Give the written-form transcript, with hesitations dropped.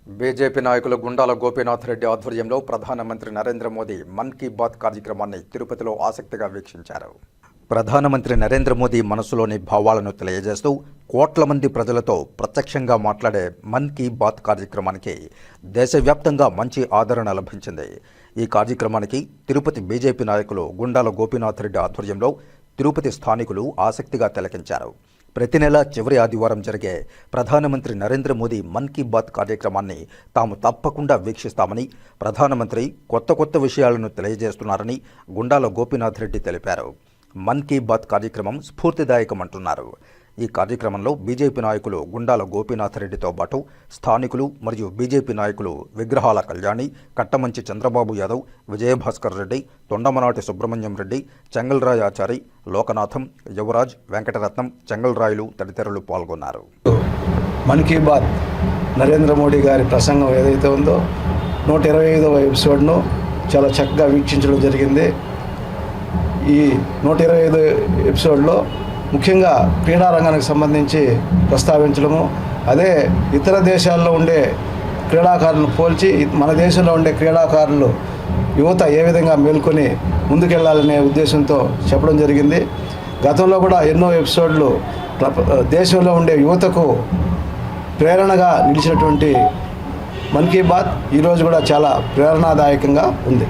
BJP నాయకులు గుండాల గోపీనాథ్ రెడ్డి ఆధ్వర్యంలో ప్రధానమంత్రి నరేంద్ర మోదీ మన్ కీ బాత్ కార్యక్రమాన్ని తిరుపతిలో ఆసక్తిగా వీక్షించారు. ప్రధానమంత్రి నరేంద్ర మోదీ మనసులోని భావాలను తెలియజేస్తూ కోట్ల మంది ప్రజలతో ప్రత్యక్షంగా మాట్లాడే మన్ కీ బాత్ కార్యక్రమానికి దేశవ్యాప్తంగా మంచి ఆదరణ లభించింది. ఈ కార్యక్రమానికి తిరుపతి బీజేపీ నాయకులు గుండాల గోపీనాథ్ రెడ్డి ఆధ్వర్యంలో తిరుపతి స్థానికులు ఆసక్తిగా తిలకించారు. ప్రతి నెల చివరి ఆదివారం జరిగే ప్రధానమంత్రి నరేంద్ర మోదీ మన్ కీ బాత్ కార్యక్రమాన్ని తాము తప్పకుండా వీక్షిస్తామని, ప్రధానమంత్రి కొత్త విషయాలను తెలియజేస్తున్నారని గుండాల గోపీనాథ్ రెడ్డి తెలిపారు. మన్ కీ బాత్ కార్యక్రమం స్ఫూర్తిదాయకమంటున్నారు. ఈ కార్యక్రమంలో బీజేపీ నాయకులు గుండాల గోపీనాథ్ రెడ్డితో పాటు స్థానికులు మరియు బీజేపీ నాయకులు విగ్రహాల కళ్యాణి, కట్టమంచి చంద్రబాబు యాదవ్, విజయభాస్కర్ రెడ్డి, తొండమనాటి సుబ్రహ్మణ్యం రెడ్డి, చెంగల్రాయ్ ఆచారి, లోకనాథం, యువరాజ్, వెంకటరత్నం, చెంగల్రాయులు తదితరులు పాల్గొన్నారు. మన్ కీ బాత్ నరేంద్ర మోడీ గారి ప్రసంగం ఏదైతే ఉందో 125వ ఎపిసోడ్ను చాలా చక్కగా వీక్షించడం జరిగింది. ఈ 125 ఎపిసోడ్లో ముఖ్యంగా క్రీడారంగానికి సంబంధించి ప్రస్తావించడము, అదే ఇతర దేశాల్లో ఉండే క్రీడాకారులను పోల్చి మన దేశంలో ఉండే క్రీడాకారులు యువత ఏ విధంగా మేల్కొని ముందుకెళ్లాలనే ఉద్దేశంతో చెప్పడం జరిగింది. గతంలో కూడా ఎన్నో ఎపిసోడ్లు దేశంలో ఉండే యువతకు ప్రేరణగా నిలిచినటువంటి మన్ కీ బాత్ ఈరోజు కూడా చాలా ప్రేరణాదాయకంగా ఉంది.